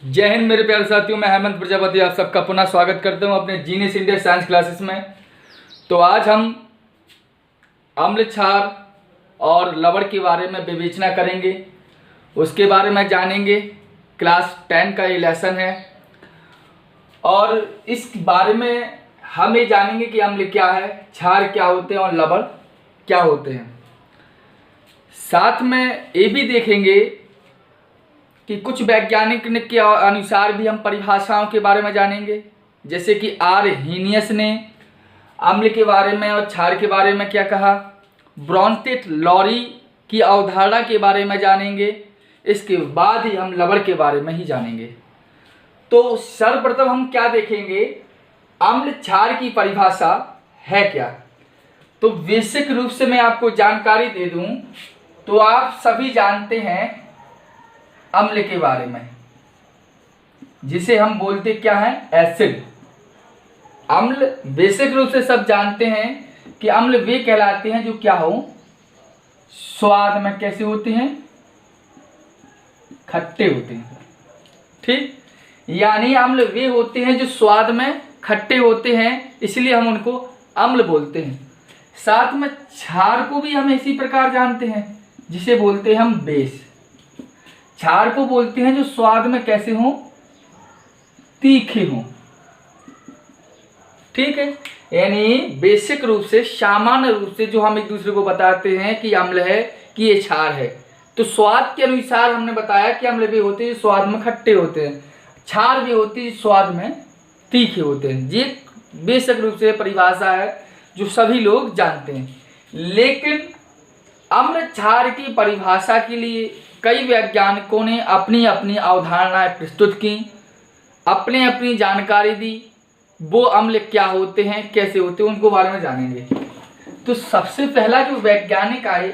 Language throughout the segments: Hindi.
जय हिंद मेरे प्यारे साथियों, मैं हेमंत प्रजापति आप सबका पुनः स्वागत करता हूं अपने जीनियस इंडिया साइंस क्लासेस में। तो आज हम अम्ल क्षार और लवण के बारे में विवेचना करेंगे, उसके बारे में जानेंगे। क्लास 10 का ये लेसन है और इस बारे में हम ये जानेंगे कि अम्ल क्या है, क्षार क्या होते हैं और लवण क्या होते हैं। साथ में ये भी देखेंगे कि कुछ वैज्ञानिक के अनुसार भी हम परिभाषाओं के बारे में जानेंगे, जैसे कि आरहेनियस ने अम्ल के बारे में और क्षार के बारे में क्या कहा। ब्रॉन्स्टेड लॉरी की अवधारणा के बारे में जानेंगे। इसके बाद ही हम लवण के बारे में ही जानेंगे। तो सर्वप्रथम हम क्या देखेंगे, अम्ल क्षार की परिभाषा है क्या। तो बेसिक रूप से मैं आपको जानकारी दे दूं तो आप सभी जानते हैं अम्ल के बारे में, जिसे हम बोलते क्या है, एसिड। अम्ल बेसिक रूप से सब जानते हैं कि अम्ल वे कहलाते हैं जो क्या हो, स्वाद में कैसे होते हैं, खट्टे होते हैं। ठीक, यानी अम्ल वे होते हैं जो स्वाद में खट्टे होते हैं, इसलिए हम उनको अम्ल बोलते हैं। साथ में क्षार को भी हम इसी प्रकार जानते हैं, जिसे बोलते हैं हम बेस। क्षार को बोलते हैं जो स्वाद में कैसे हो, तीखे हो। ठीक है, यानी बेसिक रूप से सामान्य रूप से जो हम एक दूसरे को बताते हैं कि अम्ल है कि ये क्षार है, तो स्वाद के अनुसार हमने बताया कि अम्ल भी होते हैं स्वाद में खट्टे होते हैं, क्षार भी होती है स्वाद में तीखे होते हैं। ये बेसिक रूप से परिभाषा है जो सभी लोग जानते हैं। लेकिन अम्ल क्षार की परिभाषा के लिए कई वैज्ञानिकों ने अपनी अपनी अवधारणाएं प्रस्तुत की, अपने अपनी जानकारी दी। वो अम्ल क्या होते हैं, कैसे होते हैं, उनको बारे में जानेंगे। तो सबसे पहला जो वैज्ञानिक आए,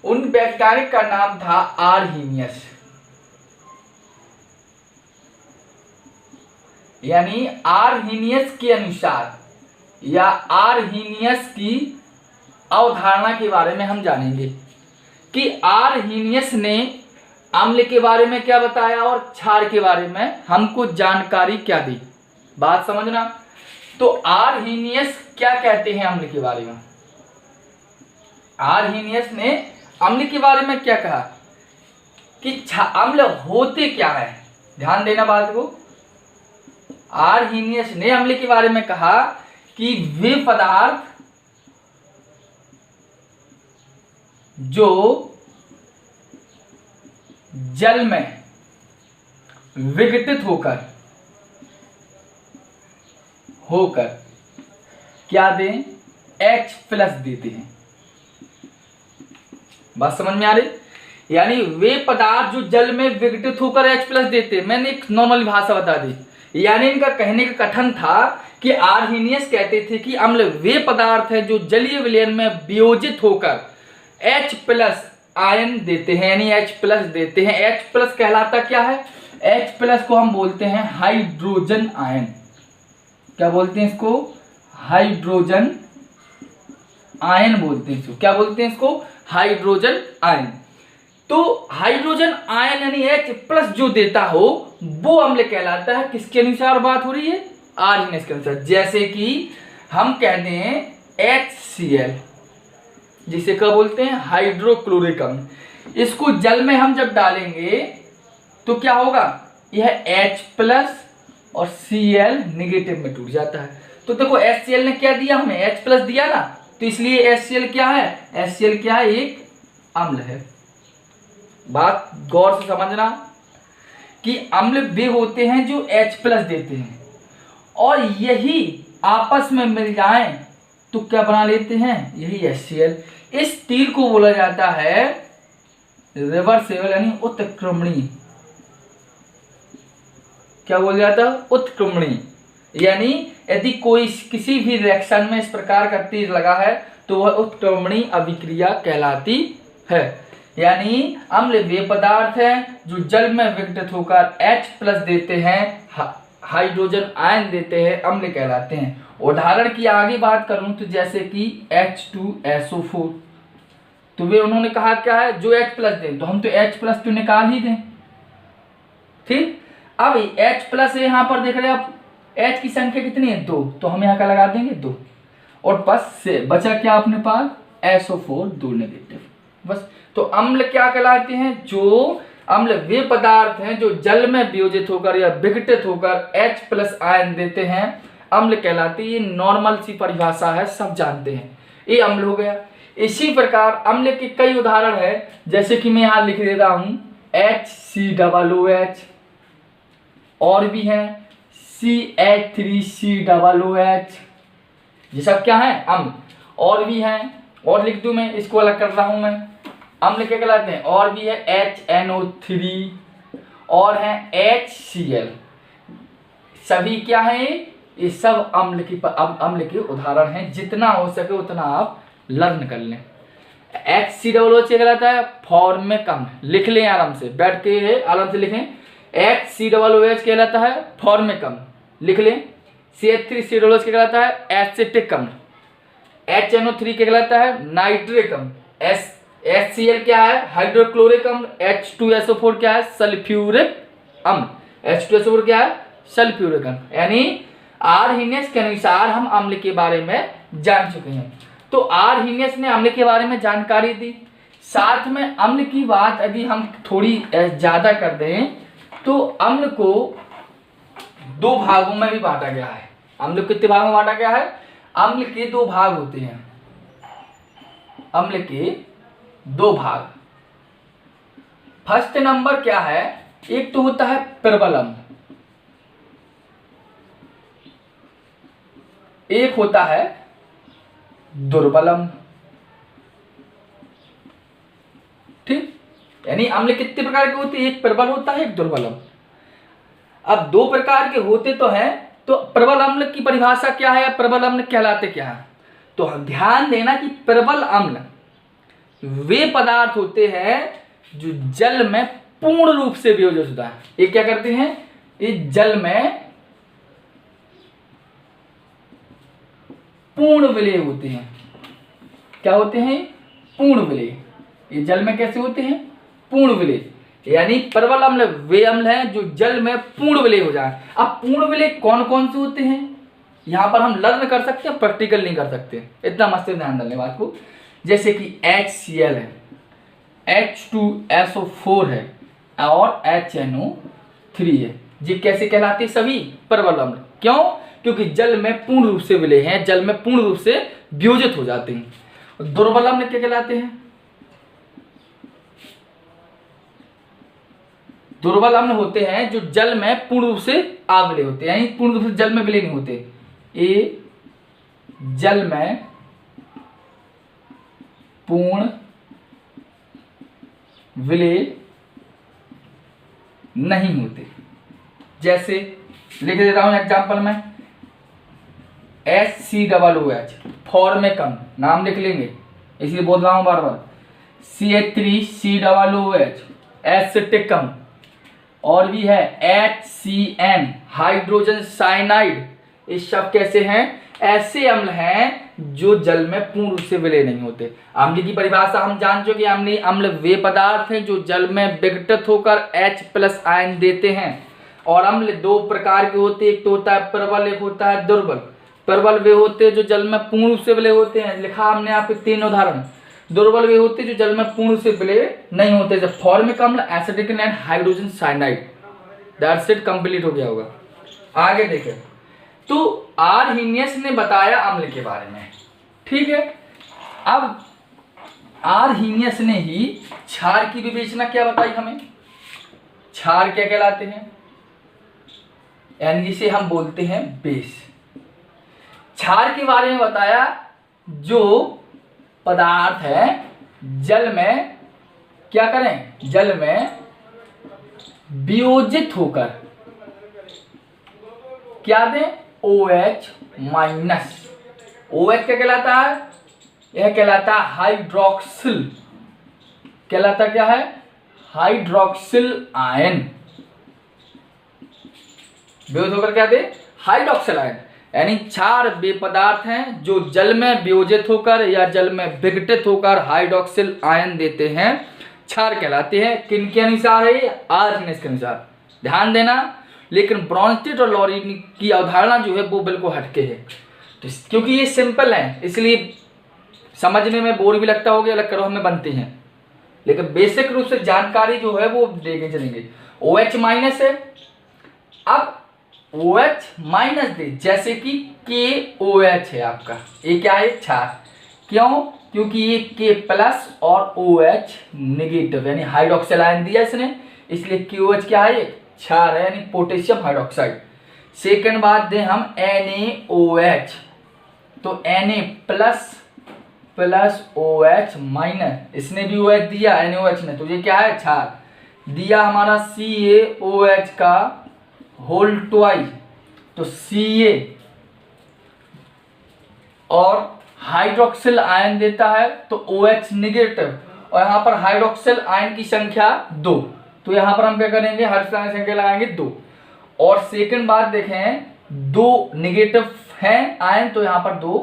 उन वैज्ञानिक का नाम था आरहेनियस। यानी आरहेनियस के अनुसार या आरहेनियस की अवधारणा के बारे में हम जानेंगे कि आरहेनियस ने अम्ल के बारे में क्या बताया और क्षार के बारे में हमको जानकारी क्या दी। बात समझना। तो आरहेनियस क्या कहते हैं अम्ल के बारे में। आरहेनियस ने अम्ल के बारे में क्या कहा कि अम्ल होते क्या है। ध्यान देना बात को। आरहेनियस ने अम्ल के बारे में कहा कि वे पदार्थ जो जल में विघटित होकर क्या दें, H+ देते हैं। बात समझ में आ रही। यानी वे पदार्थ जो जल में विघटित होकर H+ देते हैं। मैंने एक नॉर्मल भाषा बता दी। यानी इनका कहने का कथन था कि आरहेनियस कहते थे कि अम्ल वे पदार्थ है जो जलीय विलयन में वियोजित होकर H+ आयन देते हैं, यानी H+ देते हैं। H+ कहलाता क्या है, H+ को हम बोलते हैं हाइड्रोजन आयन। क्या बोलते हैं इसको, हाइड्रोजन आयन बोलते हैं इसको। क्या बोलते हैं इसको, हाइड्रोजन आयन। तो हाइड्रोजन आयन यानी H+ जो देता हो वो अम्ल कहलाता है। किसके अनुसार बात हो रही है, आरहेनियस के अनुसार। जैसे कि हम कहते हैं HCl, जिसे क्या बोलते हैं, हाइड्रोक्लोरिक अम्ल। इसको जल में हम जब डालेंगे तो क्या होगा, यह H+ और Cl निगेटिव में टूट जाता है। तो देखो HCl ने क्या दिया, हमें H+ दिया ना, तो इसलिए HCl क्या है, HCl क्या है, एक अम्ल है। बात गौर से समझना कि अम्ल वे होते हैं जो H+ देते हैं और यही आपस में मिल जाएं तो क्या बना लेते हैं, यही HCl। इस तीर को बोला जाता है रिवर्सेबल यानी उत्क्रमणी। क्या बोला जाता है, उत्क्रमणी। यानी यदि कोई किसी भी रिएक्शन में इस प्रकार का तीर लगा है तो वह उत्क्रमणी अभिक्रिया कहलाती है। यानी अम्ल वे पदार्थ हैं जो जल में विघटित होकर H+ देते हैं, हाइड्रोजन आयन देते हैं, अम्ल कहलाते हैं। उदाहरण की आगे बात करूं तो जैसे कि H2SO4, तो वे उन्होंने कहा क्या है, जो H+ दें, तो हम तो H+ तो निकाल ही दें। ठीक, अब H प्लस यहाँ पर देख रहे हैं आप, H की संख्या कितनी है 2, तो हम यहाँ का लगा देंगे 2, और बस से बचा क्या अपने पास SO4 2 नेगेटिव बस। तो अम्ल क्या कहलाते हैं? जो अम्ल वे पदार्थ हैं जो जल में वियोजित होकर या विघटित होकर H प्लस आयन देते हैं, अम्ल कहलाते हैं। ये नॉर्मल सी परिभाषा है, सब जानते हैं। ये अम्ल हो गया। इसी प्रकार अम्ल के कई उदाहरण है, जैसे कि मैं यहाँ लिख देता हूँ HCOOH, और भी हैं CH3COOH, ये सब क्या है? अम्ल। और भी हैं, और लिख दूं मैं, इसको अलग कर रहा हूं मैं। अम्ल क्या कहलाते हैं? और भी है HNO3, और है HCl। सभी क्या है? ये सब अम्ल के उदाहरण हैं। जितना हो सके उतना आप लर्न कर लें। HCOOH कहलाता है फॉर्मिक अम्ल, लिख लें आराम से, बैठ के आराम से लिखें। HCOOH कहलाता है फॉर्मिक अम्ल, लिख लें। CH3COOH कहलाता है एसिटिक अम्ल। HNO3 कहलाता है नाइट्रिक अम्ल। HCl क्या है? हाइड्रोक्लोरिक अम्ल। H2SO4 क्या है? सल्फ्यूरिक अम्ल। H2SO4 क्या है? सल्फ्यूरिक अम्ल। यानी आर्हीनियस के अनुसार हम अम्ल के बारे में जान चुके हैं। तो आर्हीनियस ने अम्ल के बारे में जानकारी दी। साथ में अम्ल की बात यदि हम थोड़ी ज्यादा कर दें तो अम्ल को 2 भागों में भी बांटा गया है। अम्ल को कितने भागों में बांटा गया है? अम्ल के 2 भाग होते हैं। अम्ल के 2 भाग। फर्स्ट नंबर क्या है? एक तो होता है प्रबल अम्ल, एक होता है दुर्बल अम्ल। ठीक, यानी अम्ल कितने प्रकार के होते हैं? एक प्रबल होता है, एक दुर्बल अम्ल। अब 2 प्रकार के होते तो हैं, तो प्रबल अम्ल की परिभाषा क्या है या प्रबल अम्ल कहलाते क्या है? तो ध्यान देना कि प्रबल अम्ल वे पदार्थ होते हैं जो जल में पूर्ण रूप से वियोजित होता है। ये क्या करते हैं? ये जल में पूर्ण विलय होते हैं। क्या होते हैं? पूर्ण विलय। ये जल में कैसे होते हैं? पूर्ण विलय। यानी प्रबल अम्ल वे अम्ल हैं जो जल में पूर्ण विलय हो जाए। अब पूर्ण विलय कौन कौन से होते हैं यहां पर हम लर्न कर सकते हैं, प्रैक्टिकल नहीं कर सकते। इतना मस्त ध्यान देने बात को। जैसे कि HCl है, H2SO4 है और HNO3 है। ये कैसे कहलाते? सभी प्रबल अम्ल। क्यों? क्योंकि जल में पूर्ण रूप से विलय हैं, जल में पूर्ण रूप से वियोजित हो जाते हैं। दुर्बल अम्ल क्या कहलाते हैं? दुर्बल अम्ल होते हैं जो जल में पूर्ण रूप से अविलय होते हैं, यानी पूर्ण रूप से जल में विलय नहीं होते। ये जल में पूर्ण विलय नहीं होते। जैसे लिख देता हूं एग्जांपल में, HCOOH फॉर्मिक अम्ल, नाम लिख लेंगे इसलिए बोल रहा हूं बार बार। CH3COOH एसिटिक अम्ल, और भी है HCN हाइड्रोजन साइनाइड। ये सब कैसे हैं? ऐसे अम्ल हैं जो जल में पूर्ण रूप से विलय नहीं होते। अम्ल की परिभाषा हम जान चुके हैं। अम्लीय अम्ल वे पदार्थ हैं जो जल में विघटित होकर H प्लस आयन देते हैं। और अम्ल 2 प्रकार के होते हैं, एक तो होता है प्रबल, एक होता है दुर्बल। प्रबल वे होते हैं जो जल में पूर्ण रूप से विलय होते हैं, लिखा हमने आपके 3 उदाहरण। दुर्बल वे होते हैं जो जल में पूर्ण रूप से विलय नहीं होते, जैसे फॉर्मिक अम्ल, acetic and hydrogen cyanide. That's it, complete हो गया होगा। आगे देखें तो आर्हीनियस ने बताया अम्ल के बारे में, ठीक है। अब आर्हीनियस ने ही क्षार की विवेचना क्या बताई हमें। क्षार क्या कहलाते हैं? यानी जिसे हम बोलते हैं बेस। क्षार के बारे में बताया जो पदार्थ है जल में क्या करें? जल में वियोजित होकर क्या दें? OH minus. OH क्या कहलाता है? यह कहलाता है हाइड्रोक्सिल। कहलाता क्या है? Hydroxyl ion. वियोजित होकर क्या दे? Hydroxyl ion. यानी क्षार वे पदार्थ हैं जो जल में वियोजित होकर या जल में विघटित होकर हाइड्रोक्सिल आयन देते हैं, क्षार कहलाते हैं। किनके अनुसार है? आर्हीनियस के अनुसार। ध्यान देना, लेकिन ब्रॉन्स्टेड और लॉरेन की अवधारणा जो है वो बिल्कुल हटके है। तो क्योंकि ये सिंपल है इसलिए समझने में बोर भी लगता होगा, अलग करो में बनते हैं, लेकिन बेसिक रूप से जानकारी जो है वो देखे चलेंगे। OH माइनस है, अब OH माइनस दे, जैसे कि KOH है आपका, ये क्या है क्षार, क्यों, क्योंकि ये K प्लस और OH नेगेटिव यानी हाइड्रोक्सिल आयन दिया इसने, इसलिए KOH क्या है क्षार है यानी पोटेशियम हाइड्रोक्साइड। सेकंड बात दें हम NaOH, तो Na plus plus OH minus, इसने भी OH दिया NaOH ने, तो ये क्या है क्षार दिया हमारा CaOH का होल ट्वाइस, तो Ca और हाइड्रोक्सिल आयन देता है तो OH निगेटिव, और यहाँ पर हाइड्रोक्सिल आयन की संख्या 2, तो यहाँ पर हम क्या करेंगे हर संख्या लगाएंगे 2। और सेकंड बात देखें 2 निगेटिव हैं आयन तो यहाँ पर 2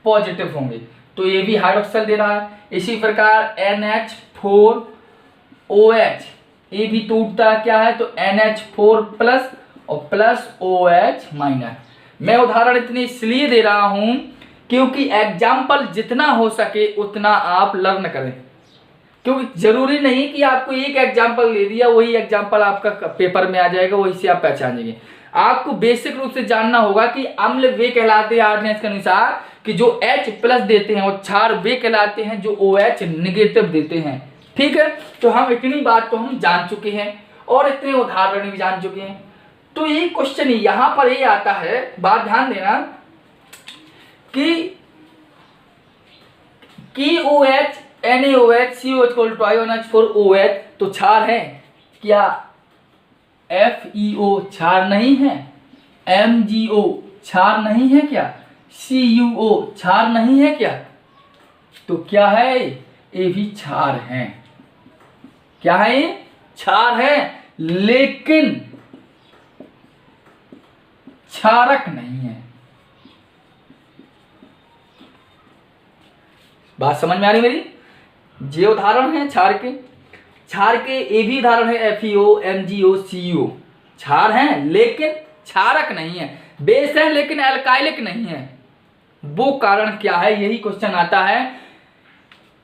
पॉजिटिव होंगे, तो ये भी हाइड्रोक्सिल दे रहा है। इसी प्रकार NH4OH ये भी टूटता क्या है तो NH4 प्लस और प्लस OH माइनस। मैं उदाहरण इतने इसलिए दे रहा हूं क्योंकि एग्जाम्पल जितना हो सके उतना आप लर्न करें, क्योंकि जरूरी नहीं कि आपको एक एग्जाम्पल ले दिया वही एग्जाम्पल आपका पेपर में आ जाएगा वही से आप पहचानेंगे। आपको बेसिक रूप से जानना होगा कि अम्ल वे कहलाते हैं आर्डिनेंस के अनुसार कि जो H प्लस देते हैं, और क्षार वे कहलाते हैं जो OH निगेटिव देते हैं। ठीक है, तो हम इतनी बात तो हम जान चुके हैं और इतने उदाहरण भी जान चुके हैं। तो ये क्वेश्चन यहां पर ये आता है, बात ध्यान देना कि KOH NaOH COH NH4OH तो क्षार है क्या, FeO क्षार नहीं है, MgO क्षार नहीं है क्या, CuO क्षार नहीं है क्या, तो क्या है ये भी क्षार है। क्या है ये क्षार है लेकिन क्षारक नहीं है। बात समझ में आ रही मेरी? ये उदाहरण है क्षार के ये भी उदाहरण है FeO MgO CuO क्षार हैं लेकिन क्षारक नहीं है, बेस है लेकिन एल्काइलिक नहीं है। वो कारण क्या है, यही क्वेश्चन आता है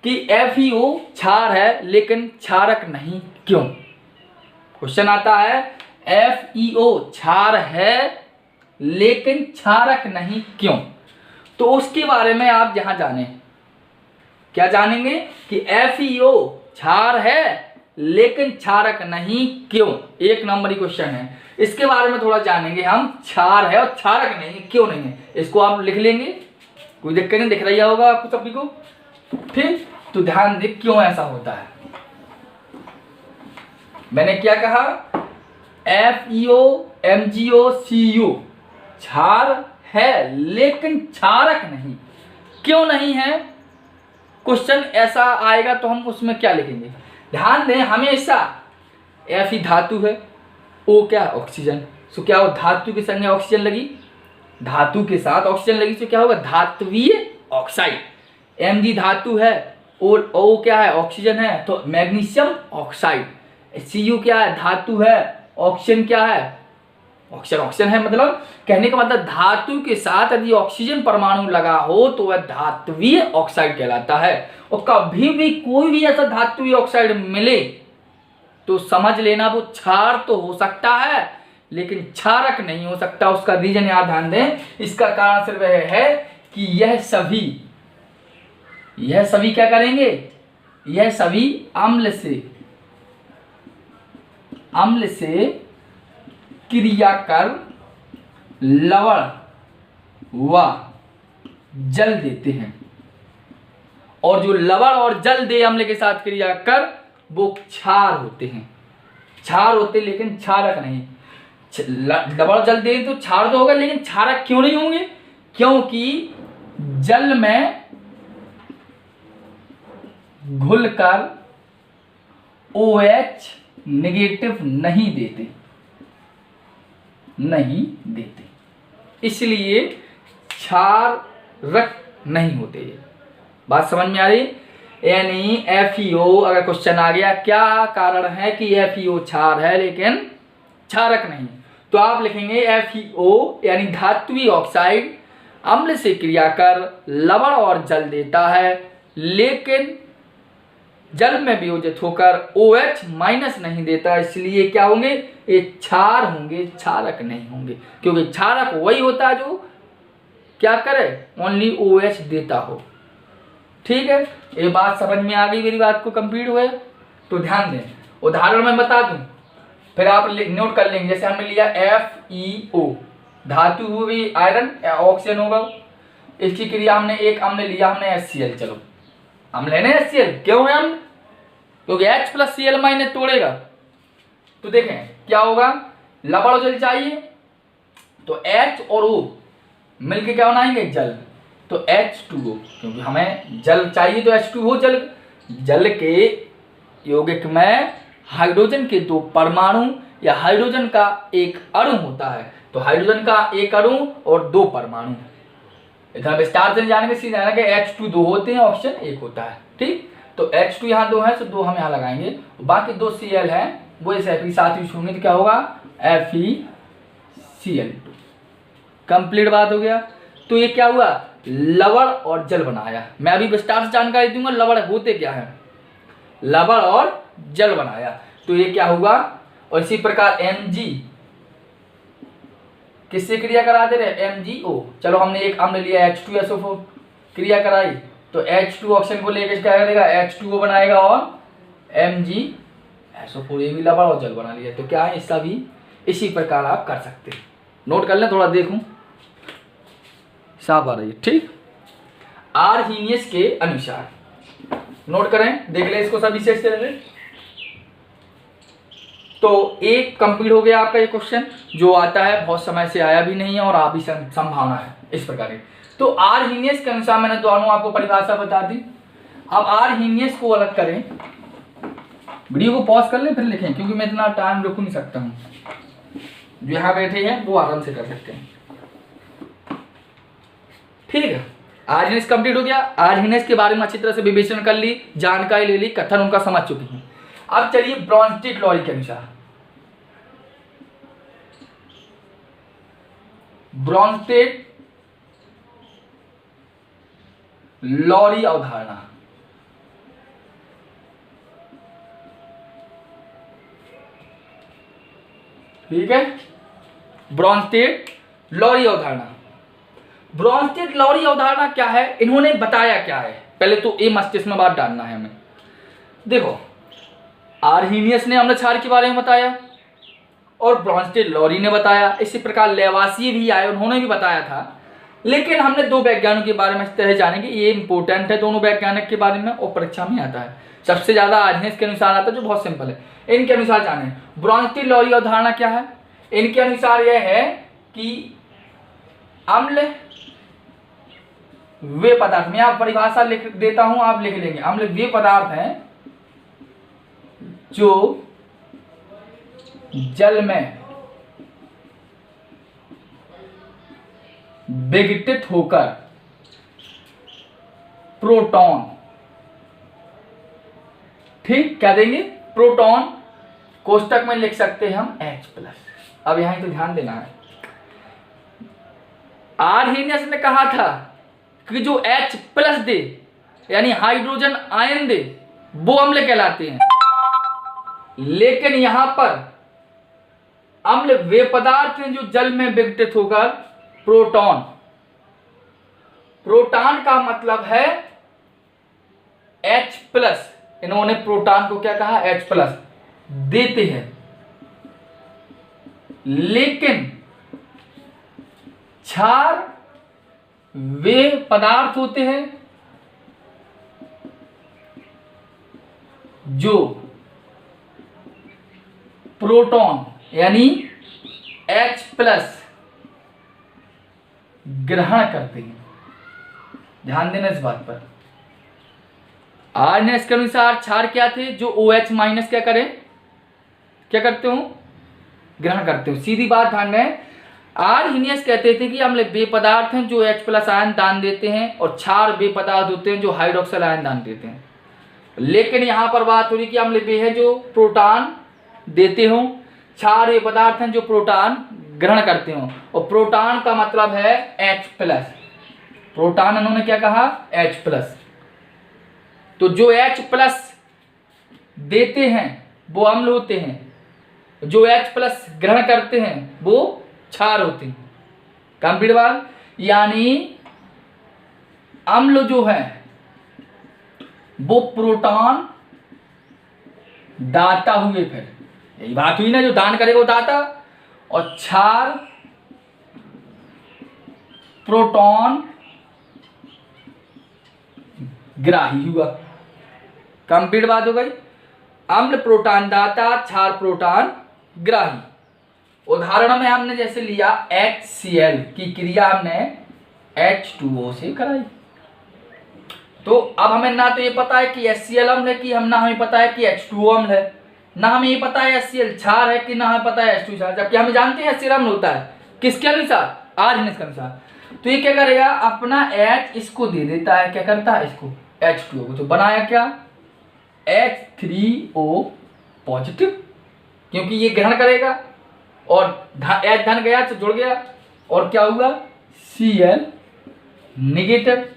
कि FeO क्षार है लेकिन क्षारक नहीं क्यों। क्वेश्चन आता है FeO क्षार है लेकिन क्षारक नहीं क्यों, तो उसके बारे में आप यहां जाने क्या जानेंगे कि FeO क्षार है लेकिन क्षारक नहीं क्यों, एक नंबर क्वेश्चन है। इसके बारे में थोड़ा जानेंगे हम, क्षार है और क्षारक नहीं क्यों नहीं है, इसको आप लिख लेंगे, कोई दिक्कत नहीं, दिख रहा होगा आपको सभी को। ठीक, तो ध्यान दे क्यों ऐसा होता है। मैंने क्या कहा, FeO MgO CuO क्षार है लेकिन क्षारक नहीं, क्यों नहीं है। क्वेश्चन ऐसा आएगा तो हम उसमें क्या लिखेंगे, ध्यान दें हमेशा Fe धातु है, O क्या ऑक्सीजन, तो क्या हो धातु की संज्ञा ऑक्सीजन लगी, धातु के साथ ऑक्सीजन लगी तो क्या होगा धात्वीय ऑक्साइड। Mg धातु है और O क्या है ऑक्सीजन है तो मैग्नीशियम ऑक्साइड। Cu क्या है धातु है, ऑक्सीजन क्या है ऑक्सीजन है, मतलब कहने का मतलब धातु के साथ यदि ऑक्सीजन परमाणु लगा हो तो वह धात्वीय ऑक्साइड कहलाता है। और कभी भी कोई भी ऐसा धात्वीय ऑक्साइड मिले तो समझ लेना वो क्षार तो हो सकता है लेकिन क्षारक नहीं हो सकता। उसका रीजन यहां ध्यान दें, इसका कारण सिर्फ यह है कि यह सभी क्या करेंगे, यह सभी अम्ल से क्रिया कर लवण व जल देते हैं, और जो लवण और जल दे अम्ल के साथ क्रिया कर वो क्षार होते हैं, लेकिन क्षारक नहीं। लवण जल दे तो क्षार तो होगा लेकिन क्षारक क्यों नहीं होंगे, क्योंकि जल में घुलकर OH नेगेटिव नहीं देते, इसलिए क्षारक नहीं होते। बात समझ में आ रही, यानी FeO अगर क्वेश्चन आ गया क्या कारण है कि FeO क्षार है लेकिन क्षारक नहीं, तो आप लिखेंगे FeO यानी धात्विक ऑक्साइड अम्ल से क्रिया कर लवण और जल देता है, लेकिन जल में वियोजित होकर OH माइनस नहीं देता, इसलिए क्या होंगे, ये क्षार होंगे, क्षारक नहीं होंगे, क्योंकि क्षारक वही होता है जो क्या करे, ओनली OH देता हो। ठीक है, ये बात समझ में आ गई, मेरी बात को कंप्लीट हुए। तो ध्यान दें, उदाहरण मैं बता दूं, फिर आप नोट कर लेंगे। जैसे हमने लिया FeO, धातु हुई आयरन, ऑक्सीजन होगा, इसकी क्रिया हमने एक अम्ल लिया हमने HCl। चलो अम्ल है ना HCl, क्यों है अम्ल, क्योंकि H+Cl माइनस तोड़ेगा। तो देखें क्या होगा, लवण जल चाहिए तो H और O मिलके क्या बनाएंगे, जल, तो H2O, क्योंकि हमें जल चाहिए तो H2O जल। जल के यौगिक में हाइड्रोजन के 2 परमाणु या हाइड्रोजन का एक अणु होता है, तो हाइड्रोजन का एक अणु और 2 परमाणु। इतना विस्तार से जाने के सीधे जाना कि H2 2 होते हैं, ऑप्शन 1 होता है। ठीक, तो H2 यहाँ 2 है, तो 2 हम यहाँ लगाएंगे, बाकी 2 Cl है वो इस Fe साथ यूज होंगे, तो क्या होगा FeCl2। कंप्लीट बात हो गया। तो ये क्या हुआ, लवण और जल बनाया। मैं अभी विस्तार से जानकारी दूंगा लवण होते क्या है, लवण और जल बनाया, तो ये क्या हुआ। और इसी प्रकार Mg किससे क्रिया कराते रहे, MgO। चलो हमने एक अम्ल लिया H2SO4, क्रिया कराई, तो H2 ऑक्सीजन को लेकर क्या करेगा, H2O बनाएगा और MgSO4, ये भी लवण और जल बना लिया। तो क्या है, इसका भी इसी प्रकार आप कर सकते हैं। नोट कर लें, थोड़ा देखूं साफ आ रही है। ठीक, आर्हीनियस के अनुसार नोट करें, देख ले इसको सभी से। तो एक कंप्लीट हो गया आपका ये क्वेश्चन, जो आता है बहुत समय से आया भी नहीं है और आ भी संभावना है इस प्रकार की। तो आर्हीनियस के अनुसार मैंने दोनों आपको परिभाषा बता दी। अब आर्हीनियस को अलग करें, वीडियो को पॉज कर लें फिर लिखें, क्योंकि मैं इतना टाइम रुक नहीं सकता हूँ। जो यहाँ बैठे हैं वो आराम से कर सकते हैं। ठीक है, आर्हीनियस कंप्लीट हो गया। आर्हीनियस के बारे में अच्छी तरह से विवेचन कर ली, जानकारी ले ली, कथन उनका समझ चुकी हैं। अब चलिए ब्रॉन्स्टेड लॉरी के अनुसार, ब्रॉन्स्टेड लॉरी अवधारणा। ठीक है, ब्रॉन्स्टेड लॉरी अवधारणा। ब्रॉन्स्टेड लॉरी अवधारणा क्या है, इन्होंने बताया क्या है, पहले तो ये मस्तिष्क में बात डालना है हमें। देखो, आर्हीनियस ने अम्ल क्षार के बारे में बताया और ब्रॉन्स्टेड लॉरी ने बताया, इसी प्रकार लेवासिए भी आए, उन्होंने भी बताया था। लेकिन हमने 2 वैज्ञानिकों के बारे में इस तरह जानेंगे, ये इंपॉर्टेंट है दोनों वैज्ञानिक के बारे में, और परीक्षा में आता है। सबसे ज्यादा आर्हीनियस के अनुसार आता है, जो बहुत सिंपल है। इनके अनुसार जाने ब्रॉन्स्टेड लॉरी अवधारणा क्या है। इनके अनुसार यह है कि अम्ल वे पदार्थ, मैं आप परिभाषा लिख देता हूं, आप लिख लेंगे। अम्ल वे पदार्थ हैं जो जल में विघटित होकर प्रोटॉन, ठीक क्या देंगे, प्रोटॉन, कोष्टक में लिख सकते हैं हम H+। अब यहां तो ध्यान देना है, आर्हीनियस ने कहा था कि जो H+ दे यानी हाइड्रोजन आयन दे वो अम्ल कहलाते हैं। लेकिन यहां पर अम्ल वे पदार्थ हैं जो जल में विघटित होकर प्रोटॉन, प्रोटॉन का मतलब है H+, इन्होंने प्रोटॉन को क्या कहा, H+ देते हैं। लेकिन क्षार वे पदार्थ होते हैं जो प्रोटॉन यानी H+ ग्रहण करते हैं। ध्यान देना इस बात पर। आर्हीनियस के अनुसार क्षार क्या थे, जो OH- क्या करें, क्या करते हो, ग्रहण करते हो। सीधी बात ध्यान में, आर्हीनियस कहते थे कि अम्ल वे पदार्थ हैं जो H+ आयन दान देते हैं, और क्षार वे पदार्थ होते हैं जो हाइड्रोक्सिल आयन दान देते हैं। लेकिन यहां पर बात हो रही कि अम्ल वे है जो प्रोटॉन देते हो, क्षार वे पदार्थ हैं जो प्रोटॉन ग्रहण करते हो, और प्रोटॉन का मतलब है H+। प्रोटॉन उन्होंने क्या कहा, H+। तो जो H+ देते हैं वो अम्ल होते हैं, जो H+ ग्रहण करते हैं वो क्षार होते हैं। कंप्लीट बात। यानी अम्ल जो है वो प्रोटॉन दाता हुए, फिर यही बात हुई ना, जो दान करेगा वो दाता, और क्षार प्रोटॉन ग्राही हुआ। कंप्लीट बात हो गई। अम्ल प्रोटॉन दाता, क्षार प्रोटॉन ग्राही। उदाहरण में हमने जैसे लिया HCl की क्रिया हमने H2O से कराई, तो अब हमें ना तो ये पता है कि HCl अम्ल है कि ना हमें पता है कि H2O अम्ल है, ना हमें ये पता है HCl क्षार है कि ना हमें पता है H2 क्षार, जबकि हम जानते हैं HCl अम्ल होता है किसके अनुसार, आर्सेनिक के अनुसार। तो ये क्या करेगा, अपना H इसको दे देता है, क्या करता है, इसको H2O को, तो बनाया क्या, H3O पॉजिटिव, क्योंकि ये ग्रहण करेगा, और H धन गया तो जुड़ गया, और क्या हुआ, Cl नेगेटिव।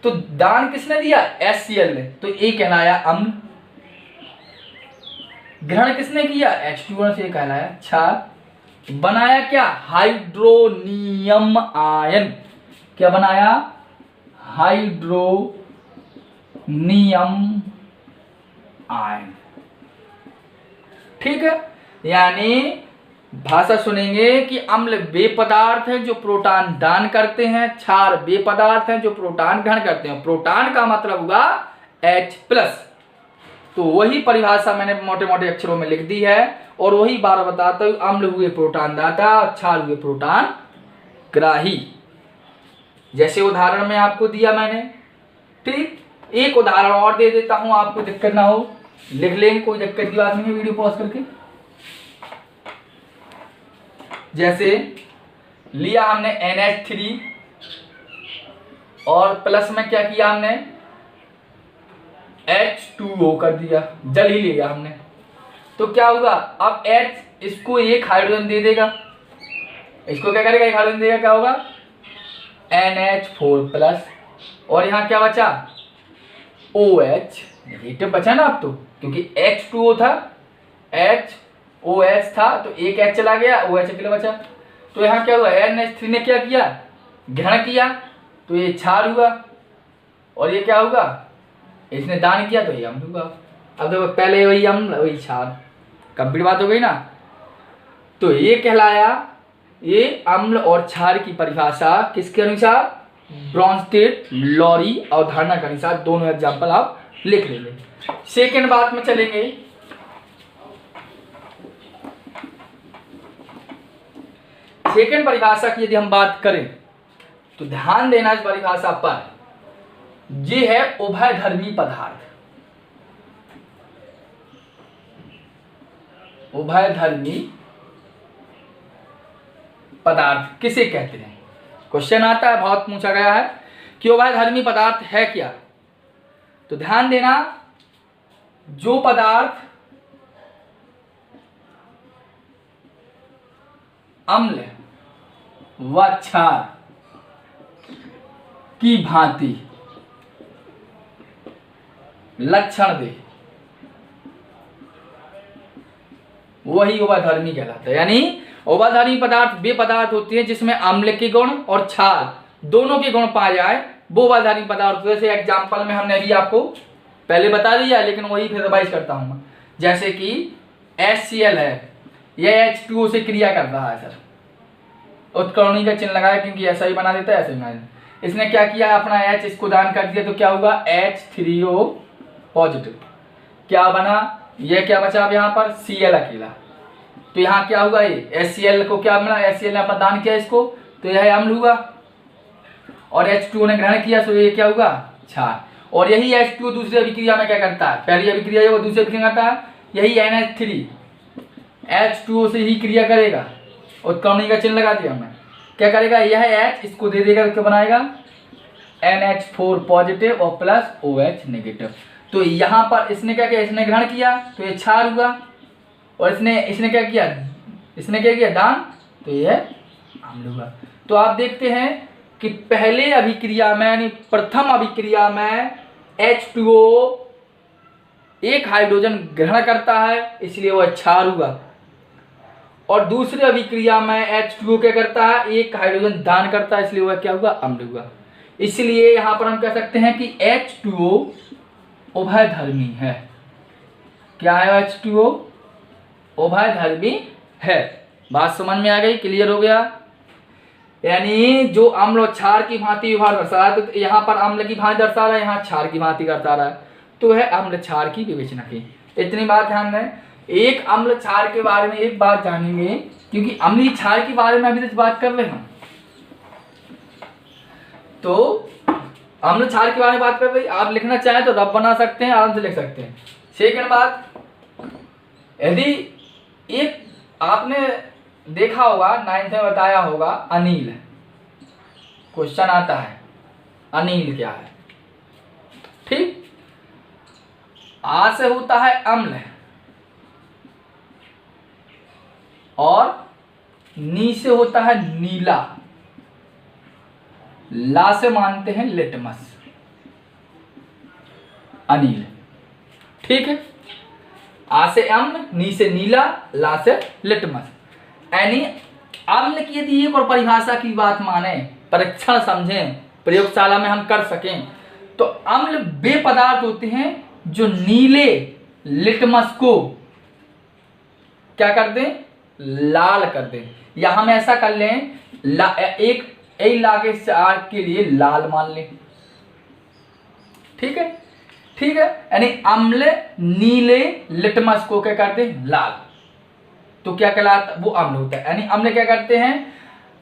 तो दान किसने दिया, HCl ने, तो ये कहलाया अम्ल। ग्रहण किसने किया, H2O से, कहलाया क्षार। बनाया क्या, हाइड्रोनियम आयन। क्या बनाया, हाइड्रोनियम आयन। ठीक है। यानी भाषा सुनेंगे कि अम्ल वे पदार्थ हैं जो प्रोटॉन दान करते हैं, क्षार वे पदार्थ हैं जो प्रोटॉन ग्रहण करते हैं। प्रोटॉन का मतलब हुआ H+। तो वही परिभाषा मैंने मोटे मोटे अक्षरों में लिख दी है, और वही बार बताता हूं, अम्ल हुए प्रोटॉन दाता, क्षार हुए प्रोटॉन ग्राही। जैसे उदाहरण में आपको दिया मैंने, ठीक। एक उदाहरण और दे देता हूं, आपको दिक्कत ना हो, लिख लेंगे, कोई दिक्कत की बात नहीं है, वीडियो पॉज करके। जैसे लिया हमने NH3, और प्लस में क्या किया हमने, H2O कर दिया, जल ही लिया हमने। तो क्या होगा, अब H इसको एक हाइड्रोजन दे देगा, इसको क्या करेगा, एक हाइड्रोजन देगा, क्या होगा, NH4+, और यहां क्या बचा, OH नेगेटिव बचा ना अब तो, क्योंकि H2O था, OH था, तो एक H चला गया, OH अकेला बचा। तो यहाँ क्या हुआ, NH3 ने क्या किया, ग्रहण किया, तो ये क्षार हुआ, और ये क्या होगा, इसने दान किया, तो ये अम्ल हुआ। अब देखो, पहले वही अम्ल वही क्षार, कंप्लीट बात हो गई ना। तो ये कहलाया, ये अम्ल और क्षार की परिभाषा किसके अनुसार, ब्रॉन्स्टेड लॉरी अवधारणा के अनुसार। दोनों एग्जाम्पल आप लिख लेंगे। सेकेंड बात में चलेंगे। सेकेंड परिभाषा की यदि हम बात करें तो ध्यान देना इस परिभाषा पर, ये है उभयधर्मी पदार्थ। उभयधर्मी पदार्थ किसे कहते हैं, क्वेश्चन आता है, बहुत पूछा गया है कि उभयधर्मी पदार्थ है क्या। तो ध्यान देना, जो पदार्थ अम्ल व क्षार की भांति लक्षण दे, वही उभयधर्मी कहलाता है। यानी उभयधर्मी पदार्थ वे पदार्थ होते हैं जिसमें अम्ल के गुण और क्षार दोनों के गुण पाए जाए, वो उभयधर्मी पदार्थ। जैसे एग्जाम्पल में हमने भी आपको पहले बता दिया, लेकिन वही फिर रिवाइज करता हूं। जैसे कि HCl है, यह H2O से क्रिया कर रहा है, सर उत्कर्णी का चिन्ह लगाया, क्योंकि ऐसा ही बना देता है, ऐसा ही बना देता। इसने क्या किया, अपना H इसको दान कर दिया, तो क्या होगा, H3O पॉजिटिव। क्या बना, ये क्या बचा अब यहाँ पर, Cl अकेला। तो यहाँ क्या होगा, ये HCl को क्या मिला, HCl ने अपना दान किया इसको, तो यह अम्ल हुआ, और H2O ने ग्रहण किया, तो ये क्या होगा, क्षार। और यही H2O दूसरी अभिक्रिया में क्या करता है, पहली अभिक्रिया है वो दूसरी अभिक्रिया करता है, यही NH3 H2O से ही क्रिया करेगा, उत्कर्णी का चिन्ह लगा दिया हमने। क्या करेगा, यह H इसको दे देगा, क्या बनाएगा, NH4 पॉजिटिव और प्लस OH नेगेटिव। तो यहाँ पर इसने क्या किया, इसने ग्रहण किया, तो ये क्षार हुआ, और इसने क्या किया, इसने क्या किया, दान, तो ये अम्ल हुआ। तो आप देखते हैं कि पहले अभिक्रिया में यानी प्रथम अभिक्रिया में H2O एक हाइड्रोजन ग्रहण करता है, इसलिए वह क्षार हुआ। और दूसरी अभिक्रिया में H2O क्या करता है, एक हाइड्रोजन दान करता है, इसलिए वह क्या हुआ, अम्ल हुआ। इसलिए यहां पर हम कह सकते हैं कि H2O उभयधर्मी है। क्या है H2O? उभयधर्मी है। बात समझ में आ गई, क्लियर हो गया। यानी जो अम्ल और क्षार की भांति व्यवहार दर्शा रहा है, तो यहाँ पर अम्ल की भांति दर्शा रहा है, यहाँ क्षार की भांति दर्शा रहा है, तो है अम्ल क्षार की विवेचना की। इतनी बात ध्यान दें। एक अम्ल क्षार के बारे में एक बात जानेंगे, क्योंकि अम्लीय क्षार के बारे में अभी तक बात कर रहे हैं हम, तो अम्ल क्षार के बारे में बात कर रहे हैं। आप लिखना चाहें तो रब बना सकते हैं, आराम से लिख सकते हैं। सेकंड बात, यदि एक आपने देखा होगा, 9th में बताया होगा, अनिल, क्वेश्चन आता है अनिल क्या है, ठीक। आ से होता है अम्ल और नी से होता है नीला, ला से मानते हैं लिटमस, अनिल, ठीक है। आ से अम्ल, नी से नीला, ला से लिटमस। यानी अम्ल की यदि एक और परिभाषा की बात माने, परीक्षण समझें, प्रयोगशाला में हम कर सकें, तो अम्ल वे पदार्थ होते हैं जो नीले लिटमस को क्या कर दें, लाल कर दें। या हम ऐसा कर लें, एक ला के लिए लाल मान लें, ठीक है, ठीक है। यानी अम्ल नीले लिटमस को क्या करते हैं, लाल, तो क्या कहलाता, वो अम्ल होता है। यानी अम्ल क्या करते हैं,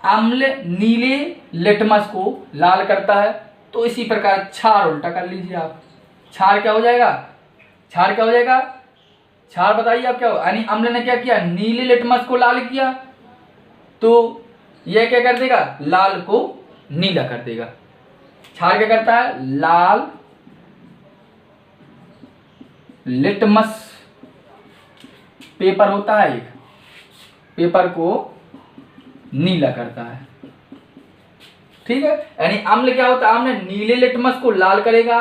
अम्ल नीले लिटमस को लाल करता है। तो इसी प्रकार क्षार उल्टा कर लीजिए आप, क्षार क्या हो जाएगा, क्षार क्या हो जाएगा, क्षार बताइए आप क्या हो। यानी अम्ल ने क्या किया, नीले लिटमस को लाल किया, तो यह क्या कर देगा, लाल को नीला कर देगा। क्षार क्या करता है, लाल लिटमस पेपर होता है, एक पेपर को नीला करता है, ठीक है। यानी अम्ल क्या होता है, अम्ल नीले लिटमस को लाल करेगा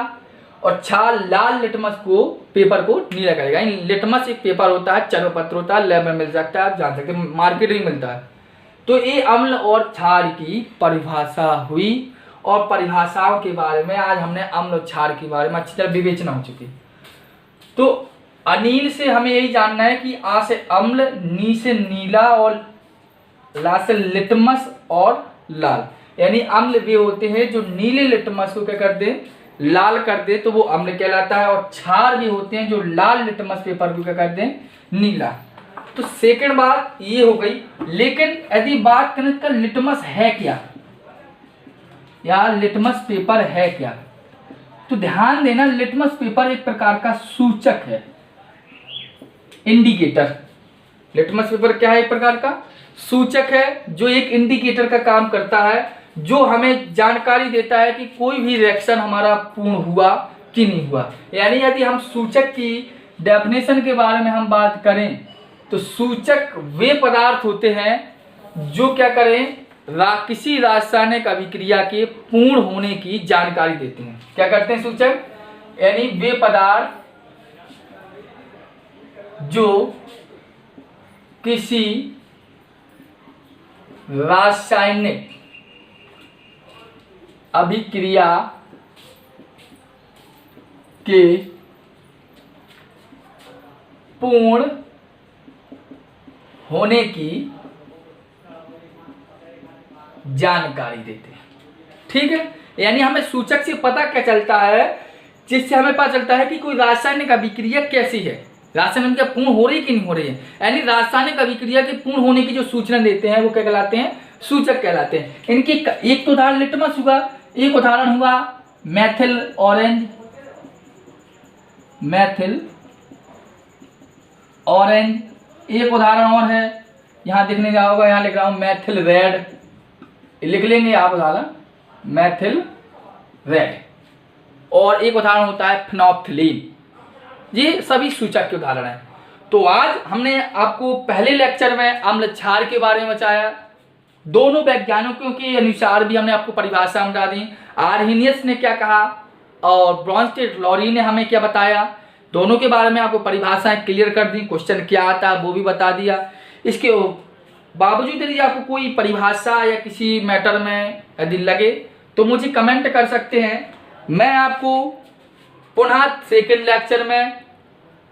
और क्षार लाल लिटमस को पेपर को नीला करेगा। लिटमस एक पेपर होता है, चर्म पत्र होता है, लैब में मिल सकता है, आप जान सकते हैं, मार्केट में मिलता है। तो ये अम्ल और क्षार की परिभाषा हुई, और परिभाषाओं के बारे में आज हमने अम्ल और क्षार के बारे में अच्छी तरह विवेचना हो चुकी। तो अनिल से हमें यही जानना है कि आ से अम्ल, नी से नीला और ला से लिटमस और लाल। यानी अम्ल वे होते हैं जो नीले लिटमस को क्या कर दे, लाल कर दे, तो वो अम्ल कहलाता है। और क्षार भी होते हैं जो लाल लिटमस पेपर को क्या कर दें, नीला। तो सेकंड बात ये हो गई। लेकिन यदि बात करें तो लिटमस है क्या, या लिटमस पेपर है क्या, तो ध्यान देना, लिटमस पेपर एक प्रकार का सूचक है, इंडिकेटर। लिटमस पेपर क्या है, एक प्रकार का सूचक है, जो एक इंडिकेटर का काम करता है, जो हमें जानकारी देता है कि कोई भी रिएक्शन हमारा पूर्ण हुआ कि नहीं हुआ। यानी यदि हम सूचक की डेफिनेशन के बारे में हम बात करें, तो सूचक वे पदार्थ होते हैं जो क्या करें, किसी रासायनिक अभिक्रिया के पूर्ण होने की जानकारी देते हैं। क्या करते हैं सूचक, यानी वे पदार्थ जो किसी रासायनिक अभिक्रिया के पूर्ण होने की जानकारी देते हैं, ठीक है। यानी हमें सूचक से पता क्या चलता है, जिससे हमें पता चलता है कि कोई रासायनिक अभिक्रिया कैसी है, रासायनिक अभिक्रिया पूर्ण हो रही कि नहीं हो रही है। यानी रासायनिक अभिक्रिया के पूर्ण होने की जो सूचना देते हैं वो क्या कहलाते हैं, सूचक कहलाते हैं। इनकी एक तो उदाहरण लिटमस हुआ, एक उदाहरण हुआ मैथिल ऑरेंज, मैथिल ऑरेंज। एक उदाहरण और है, यहाँ दिखने का होगा, यहाँ लिख रहा हूं मैथिल रेड, लिख लेंगे आप उदाहरण, मैथिल रेड। और एक उदाहरण होता है फिनोल्फ्थलीन। ये सभी सूचक के उदाहरण हैं। तो आज हमने आपको पहले लेक्चर में अम्ल क्षार के बारे में बताया, दोनों वैज्ञानिकों के अनुसार भी हमने आपको परिभाषा बता दी। आर्हेनियस ने क्या कहा और ब्रॉन्स्टेड लॉरी ने हमें क्या बताया, दोनों के बारे में आपको परिभाषाएं क्लियर कर दी, क्वेश्चन क्या आता है वो भी बता दिया। इसके बावजूद यदि आपको कोई परिभाषा या किसी मैटर में यदि लगे तो मुझे कमेंट कर सकते हैं, मैं आपको पुनः सेकेंड लेक्चर में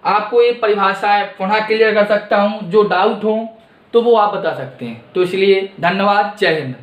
आपको ये परिभाषाएं पुनः क्लियर कर सकता हूँ। जो डाउट हो तो वो आप बता सकते हैं। तो इसलिए धन्यवाद, जय हिंद।